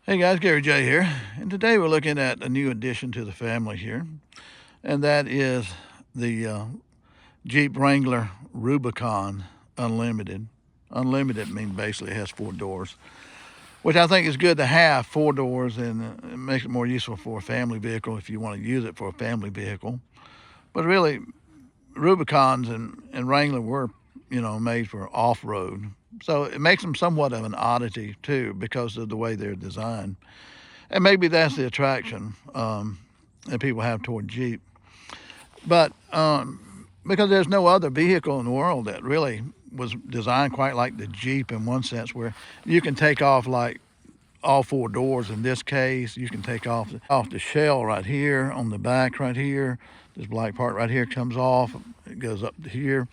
Hey guys, Gary J here, and today we're looking at a new addition to the family here, and that is the Jeep Wrangler Rubicon Unlimited. Unlimited means basically it has 4 doors, which I think is good to have 4 doors, and it makes it more useful for a family vehicle if you want to use it for a family vehicle. But really, Rubicons and Wrangler were, made for off-road. So it makes them somewhat of an oddity too because of the way they're designed. And maybe that's the attraction that people have toward Jeep. But because there's no other vehicle in the world that really was designed quite like the Jeep in one sense, where you can take off like all 4 doors. In this case, you can take off the shell right here on the back right here. This black part right here comes off. It goes up to here.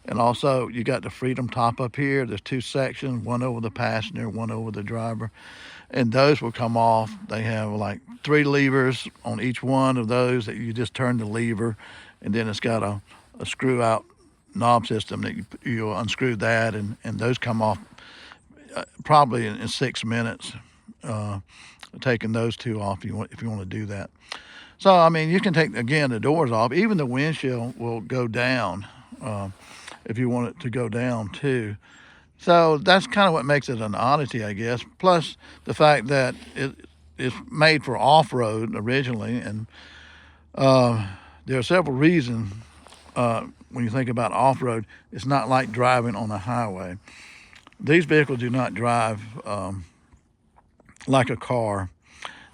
And also you got the Freedom top up here. There's 2 sections, one over the passenger, one over the driver. And those will come off. They have like 3 levers on each one of those that you just turn the lever, and then it's got a screw out knob system that you unscrew that, and those come off probably in 6 minutes. Taking those 2 off if you want to do that. So I mean, you can take again the doors off. Even the windshield will go down if you want it to go down too. So that's kind of what makes it an oddity, I guess. Plus the fact that it's made for off-road originally, and there are several reasons when you think about off-road. It's not like driving on a highway. These vehicles do not drive like a car.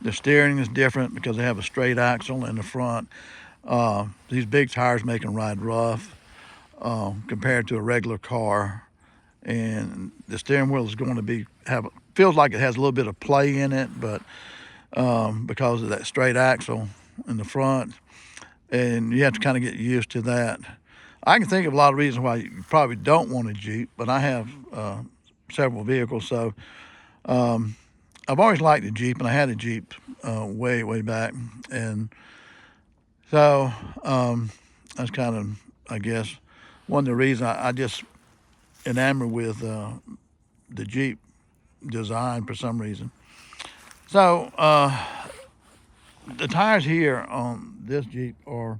The steering is different because they have a straight axle in the front. These big tires make them ride rough compared to a regular car. And the steering wheel is going to feels like it has a little bit of play in it, but because of that straight axle in the front, and you have to kind of get used to that. I can think of a lot of reasons why you probably don't want a Jeep, but I have several vehicles, so I've always liked a Jeep, and I had a Jeep way back, and so that's kind of, I guess, one of the reasons I just enamored with the Jeep design for some reason. So the tires here on this Jeep are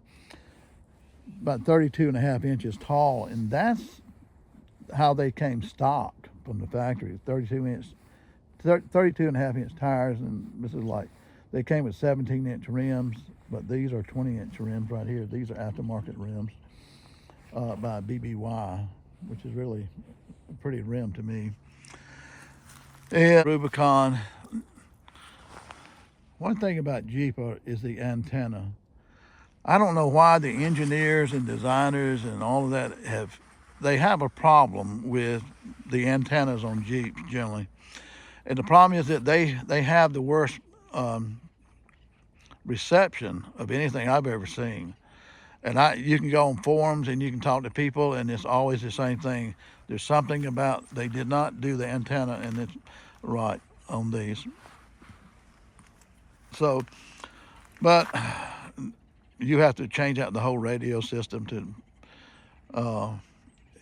about 32.5 inches tall, and that's how they came stock from the factory. 32.5 inch tires, and this is like, they came with 17-inch rims, but these are 20-inch rims right here. These are aftermarket rims by BBY, which is really a pretty rim to me. And Rubicon, one thing about Jeep is the antenna. I don't know why the engineers and designers and all of that they have a problem with the antennas on Jeeps generally. And the problem is that they have the worst reception of anything I've ever seen. And you can go on forums and you can talk to people, and it's always the same thing. There's something about they did not do the antenna and it's right on these. So, but you have to change out the whole radio system to,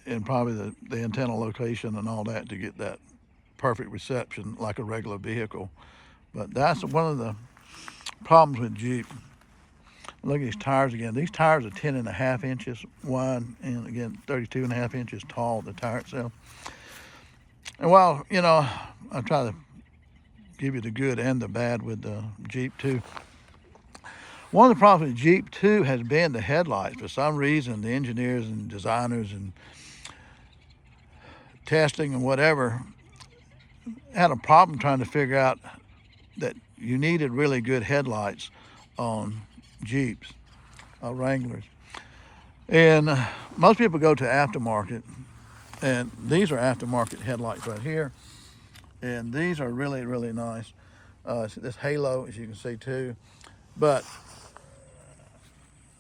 and probably the antenna location and all that to get that perfect reception like a regular vehicle. But that's one of the problems with Jeep. Look at these tires again. These tires are 10.5 inches wide, and again 32.5 inches tall, the tire itself. And while I try to give you the good and the bad with the Jeep too, one of the problems with Jeep too has been the headlights. For some reason, the engineers and designers and testing and whatever had a problem trying to figure out that you needed really good headlights on Jeeps, Wranglers. And most people go to aftermarket, and these are aftermarket headlights right here. And these are really nice. This halo, as you can see too. But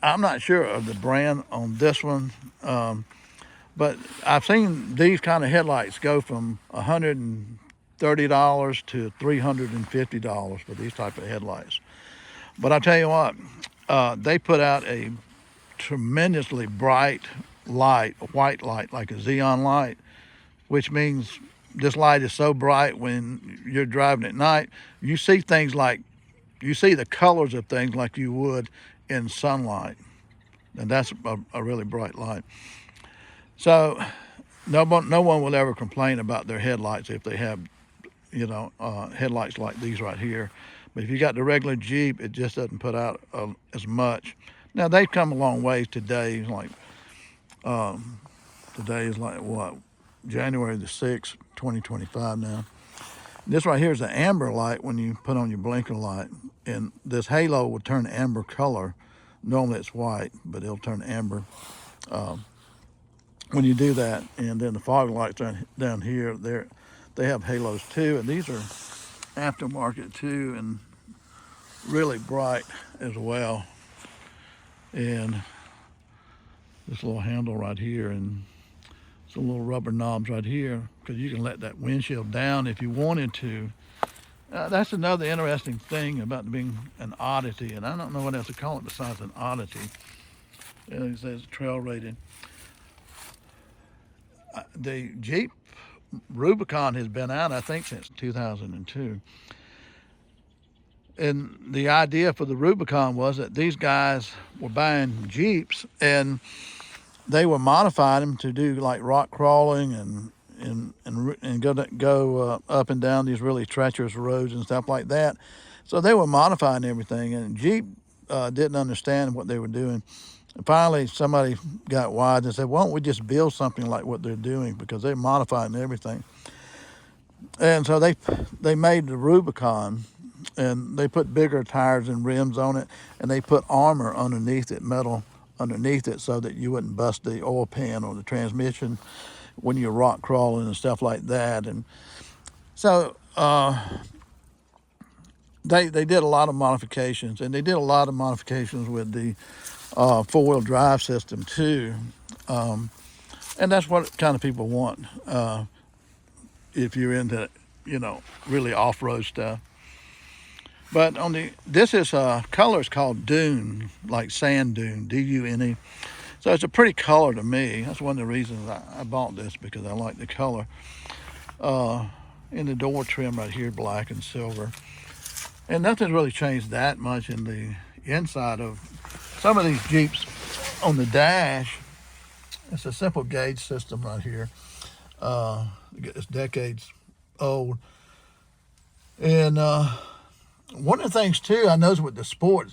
I'm not sure of the brand on this one. But I've seen these kind of headlights go from $130 to $350 for these type of headlights. But I tell you what, they put out a tremendously bright light, a white light, like a xenon light, which means this light is so bright when you're driving at night, you see things like, you see the colors of things like you would in sunlight. And that's a really bright light. So no one will ever complain about their headlights if they have, headlights like these right here. But if you got the regular Jeep, it just doesn't put out as much. Now they've come a long ways today. Today is like what, January the 6th, 2025 now. This right here is an amber light when you put on your blinker light, and this halo will turn amber color. Normally it's white, but it'll turn amber when you do that. And then the fog lights down here, they have halos too, and these are aftermarket too, and really bright as well. And this little handle right here, and some little rubber knobs right here, because you can let that windshield down if you wanted to. That's another interesting thing about being an oddity, and I don't know what else to call it besides an oddity. It says trail rated. The Jeep Rubicon has been out, I think, since 2002. And the idea for the Rubicon was that these guys were buying Jeeps and they were modifying them to do like rock crawling and go up and down these really treacherous roads and stuff like that. So they were modifying everything, and Jeep didn't understand what they were doing. And finally, somebody got wise and said, "Why don't we just build something like what they're doing, because they're modifying everything?" And so they made the Rubicon, and they put bigger tires and rims on it, and they put armor underneath it, metal underneath it, so that you wouldn't bust the oil pan or the transmission when you're rock crawling and stuff like that. And so they did a lot of modifications, and they did a lot of modifications with the four-wheel drive system too. And that's what kind of people want if you're into, really off-road stuff. But this is color is called Dune, like sand dune, D-U-N-E. So it's a pretty color to me. That's one of the reasons I bought this, because I like the color. In the door trim right here, black and silver. And nothing's really changed that much in the inside of some of these Jeeps. On the dash, it's a simple gauge system right here. It's decades old. And one of the things too, I noticed with the sport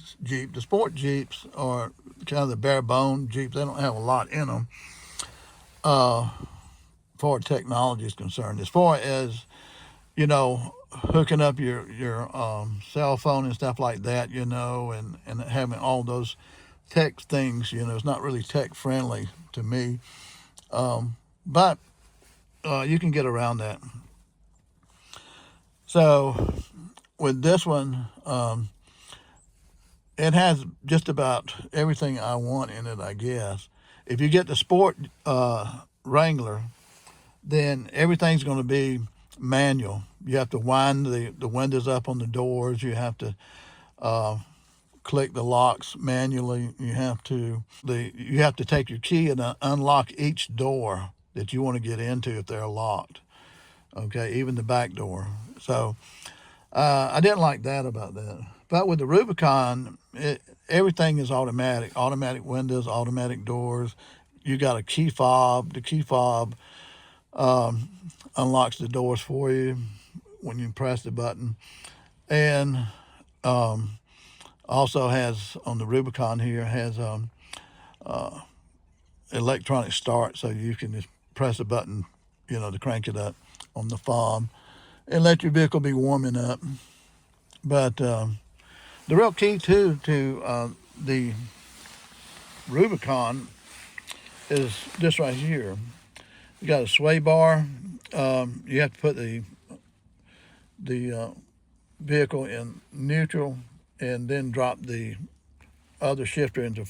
Jeeps are kind of the bare bone Jeeps. They don't have a lot in them. Far as technology is concerned, as far as hooking up your cell phone and stuff like that, and having all those tech things, it's not really tech friendly to me. But you can get around that. So with this one, it has just about everything I want in it, I guess. If you get the Sport Wrangler, then everything's going to be manual. You have to wind the windows up on the doors. You have to click the locks manually. You have to take your key and unlock each door that you want to get into if they're locked. Okay, even the back door. So I didn't like that about that. But with the Rubicon, everything is automatic. Automatic windows, automatic doors. You got a key fob. The key fob unlocks the doors for you when you press the button. And also has, on the Rubicon here, has electronic start, so you can just press a button, to crank it up on the fob and let your vehicle be warming up. But the real key to the Rubicon is this right here. You got a sway bar. You have to put the vehicle in neutral and then drop the other shifter into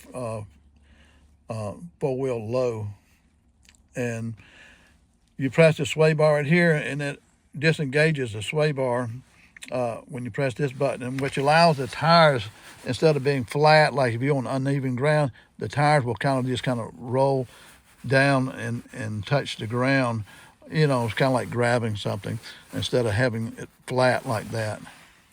four-wheel low. And you press the sway bar right here, and it disengages the sway bar when you press this button, which allows the tires, instead of being flat, like if you're on uneven ground, the tires will kind of roll down and touch the ground, It's kind of like grabbing something instead of having it flat like that.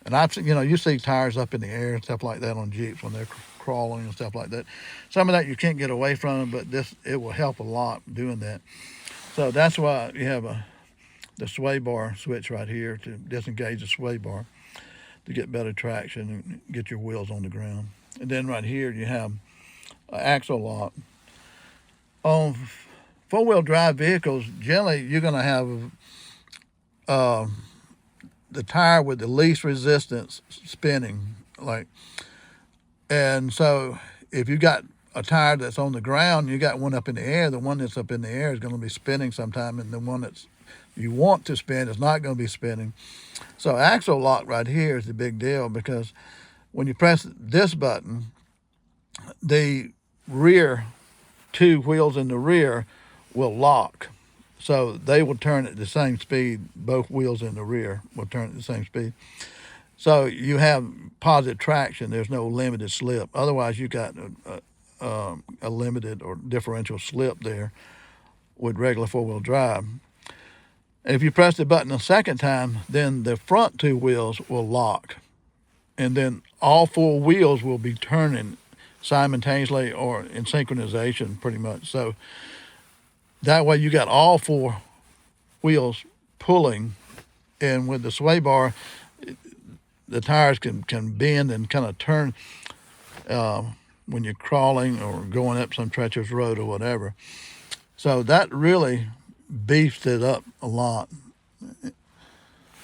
And you see tires up in the air and stuff like that on Jeeps when they're crawling and stuff like that. Some of that you can't get away from, but it will help a lot doing that. So that's why you have the sway bar switch right here to disengage the sway bar to get better traction and get your wheels on the ground. And then right here you have an axle lock. On four-wheel drive vehicles, generally you're going to have the tire with the least resistance spinning, and so if you got a tire that's on the ground, you got one up in the air. The one that's up in the air is going to be spinning sometime, and the one that's you want to spin is not going to be spinning. So axle lock right here is the big deal, because when you press this button, the rear two wheels in the rear will lock. So they will turn at the same speed. Both wheels in the rear will turn at the same speed. So you have positive traction. There's no limited slip. Otherwise, you got a limited or differential slip there with regular four-wheel drive. If you press the button a second time, then the front two wheels will lock. And then all four wheels will be turning simultaneously or in synchronization pretty much. So that way you got all four wheels pulling. And with the sway bar, the tires can bend and kind of turn when you're crawling or going up some treacherous road or whatever. So that really beefs it up a lot.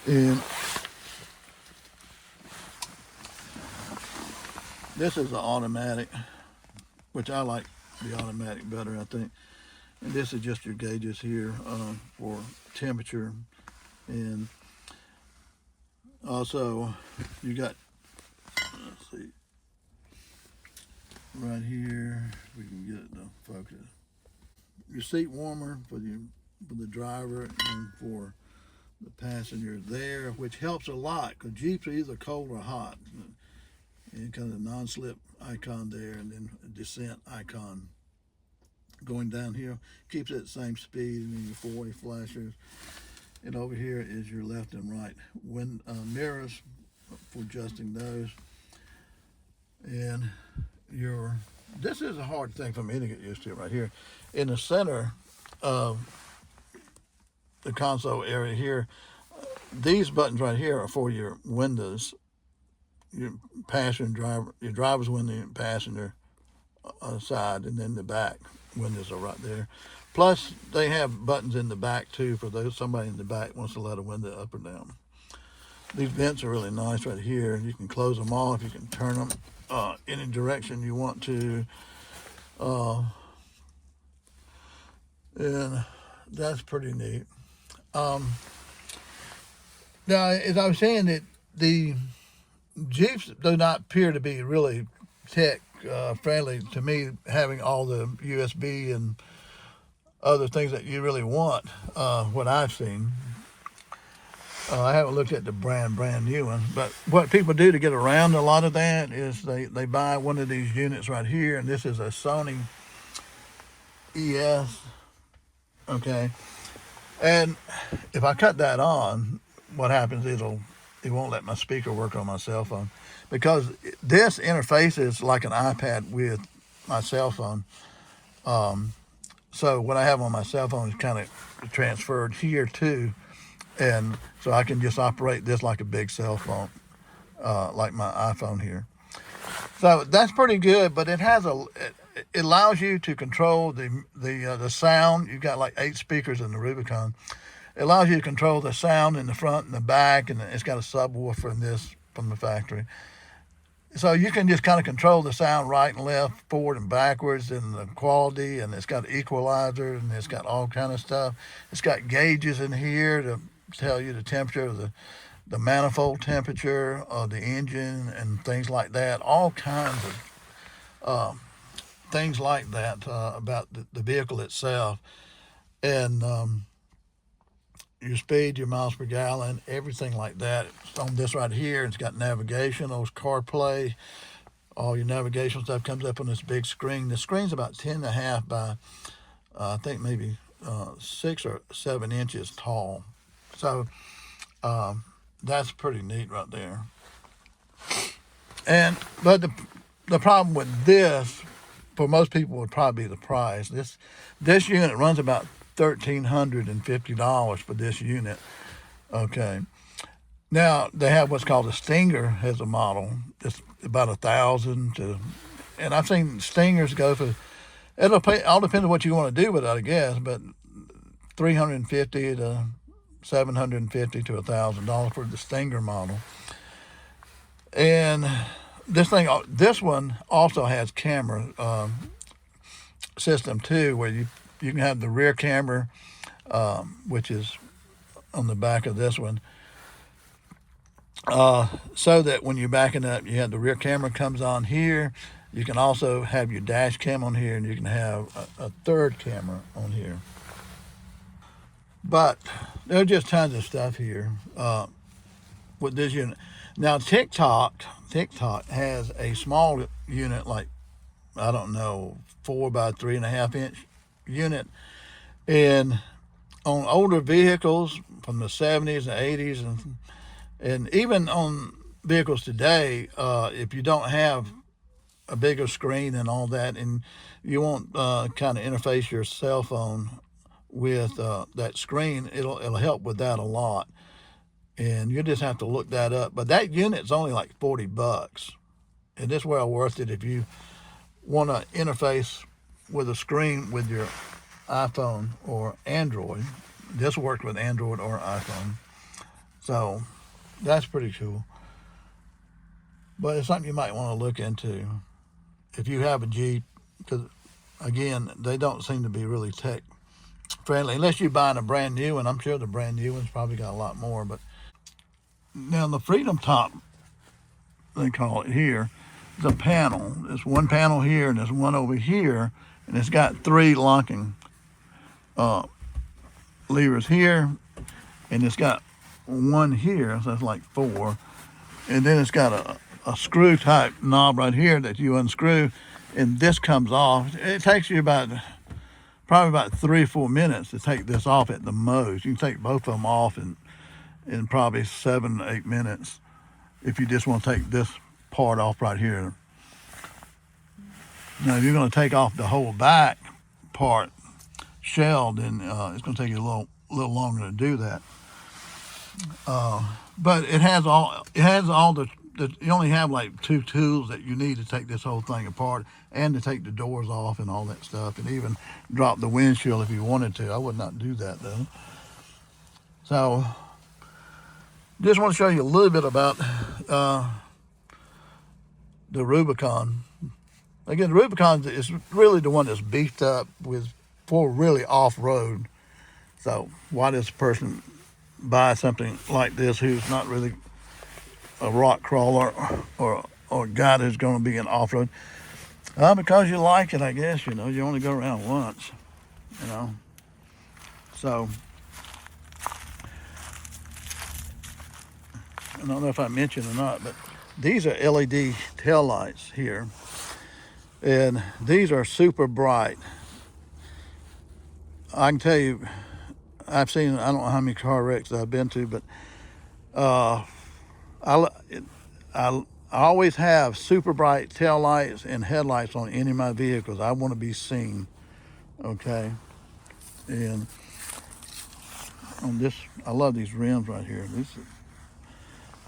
And this is the automatic, which I like the automatic better, I think. And this is just your gauges here for temperature. And also you got, let's see, right here, we can get it to focus. Your seat warmer for the driver and for the passenger there, which helps a lot, because Jeeps are either cold or hot. And kind of the non-slip icon there, and then a descent icon going down here keeps it at the same speed, and then your four-way flashers. And over here is your left and right mirrors for adjusting those. And this is a hard thing for me to get used to right here. In the center of the console area here, these buttons right here are for your windows, your passenger driver, your driver's window and passenger side, and then the back windows are right there. Plus, they have buttons in the back too for somebody in the back wants to let a window up or down. These vents are really nice right here. You can close them off. You can turn them any direction you want to. And that's pretty neat. Now, as I was saying, that the Jeeps do not appear to be really tech friendly to me, having all the USB and other things that you really want, what I've seen. I haven't looked at the brand new one, but what people do to get around a lot of that is they buy one of these units right here, and this is a Sony ES, okay? And if I cut that on, what happens, it won't let my speaker work on my cell phone, because this interfaces like an iPad with my cell phone. So what I have on my cell phone is kind of transferred here too, and so I can just operate this like a big cell phone, like my iPhone here. So that's pretty good, but it allows you to control the sound. You've got like 8 speakers in the Rubicon. It allows you to control the sound in the front and the back, and it's got a subwoofer in this from the factory. So you can just kind of control the sound right and left, forward and backwards, and the quality, and it's got equalizers, and it's got all kind of stuff. It's got gauges in here to tell you the temperature of the manifold temperature of the engine and things like that. All kinds of things like that about the vehicle itself. And your speed, your miles per gallon, everything like that. It's on this right here. It's got navigation, CarPlay, all your navigation stuff comes up on this big screen. The screen's about 10.5 by, I think maybe 6 or 7 inches tall. So that's pretty neat right there. And but the problem with this, for most people, would probably be the price. This unit runs about $1,350 for this unit. Okay. Now they have what's called a Stinger as a model. It's about 1,000 to, and I've seen Stingers go for. It'll pay. All depends on what you want to do with it, I guess. But 350 to 750 to $1,000 for the Stinger model. And this one also has camera system too, where you can have the rear camera, which is on the back of this one, so that when you're backing up, you have the rear camera comes on here. You can also have your dash cam on here, and you can have a third camera on here. But there's just tons of stuff here with this unit. Now TikTok has a small unit, like, I don't know, 4 by 3.5 inch unit, and on older vehicles from the 70s and 80s, and even on vehicles today, if you don't have a bigger screen and all that, and you want kind of interface your cell phone with that screen, it'll help with that a lot. And you just have to look that up. But that unit's only like $40, and it's well worth it if you want to interface with a screen with your iPhone or Android. This works with Android or iPhone, so that's pretty cool. But it's something you might want to look into if you have a Jeep, because again, they don't seem to be really tech friendly unless you're buying a brand new one. I'm sure the brand new one's probably got a lot more. But now the Freedom Top, they call it here, is a panel. There's one panel here and there's one over here, and it's got 3 locking levers here, and it's got one here, so that's like 4, and then it's got a screw type knob right here that you unscrew, and this comes off. It takes you probably about 3 or 4 minutes to take this off at the most. You can take both of them off in probably 7 to 8 minutes if you just want to take this part off right here. Now, if you're going to take off the whole back part shell, then it's going to take you a little longer to do that. But it has all the you only have like 2 tools that you need to take this whole thing apart, and to take the doors off and all that stuff, and even drop the windshield if you wanted to. I would not do that though. So just want to show you a little bit about the Rubicon. Again, the Rubicon is really the one that's beefed up for really off-road. So why does a person buy something like this who's not really a rock crawler or a guy who's going to be in off-road? Because you like it, I guess. You only go around once, So I don't know if I mentioned or not, but these are LED tail lights here, and these are super bright. I can tell you, I don't know how many car wrecks I've been to, but I always have super bright tail lights and headlights on any of my vehicles. I want to be seen, okay? And on this, I love these rims right here.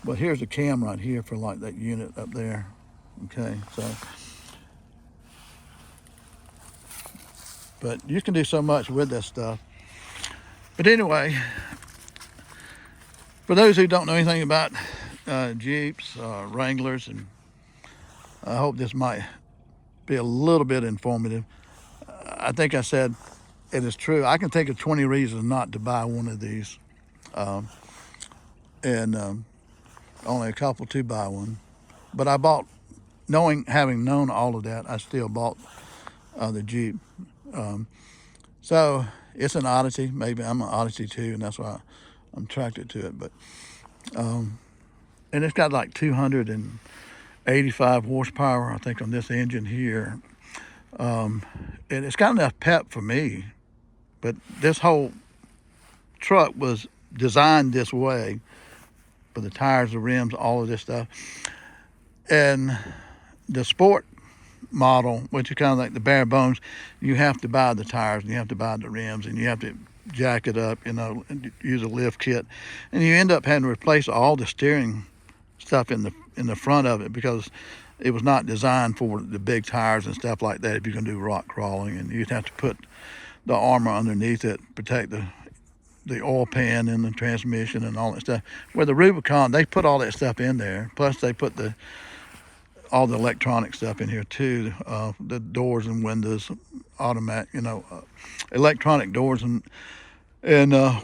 But here's a cam right here for like that unit up there, okay? So, but you can do so much with this stuff. But anyway, for those who don't know anything about Jeeps, Wranglers, and I hope this might be a little bit informative. I think I said it is true. I can think of 20 reasons not to buy one of these, and only a couple to buy one. But I bought, having known all of that, I still bought the Jeep. So it's an oddity. Maybe I'm an oddity too, and that's why I'm attracted to it. But and it's got like 285 horsepower, I think, on this engine here. And it's got enough pep for me, But this whole truck was designed this way for the tires, the rims, all of this stuff. And the sport model, which is kind of like the bare bones, you have to buy the tires and you have to buy the rims and you have to jack it up, and use a lift kit, and you end up having to replace all the steering stuff in the front of it because it was not designed for the big tires and stuff like that. If you're going to do rock crawling, and you'd have to put the armor underneath it, protect the oil pan and the transmission and all that stuff. Where the Rubicon, they put all that stuff in there. Plus they put all the electronic stuff in here too. The doors and windows, automatic, electronic doors and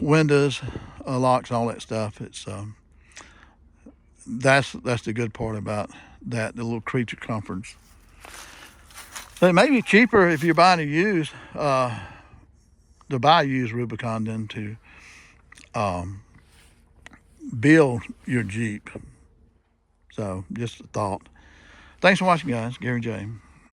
windows, locks, all that stuff. It's that's the good part about that, the little creature comforts. So it may be cheaper if you're buying a used, to buy a used Rubicon than to build your Jeep. So just a thought. Thanks for watching, guys. Gary J.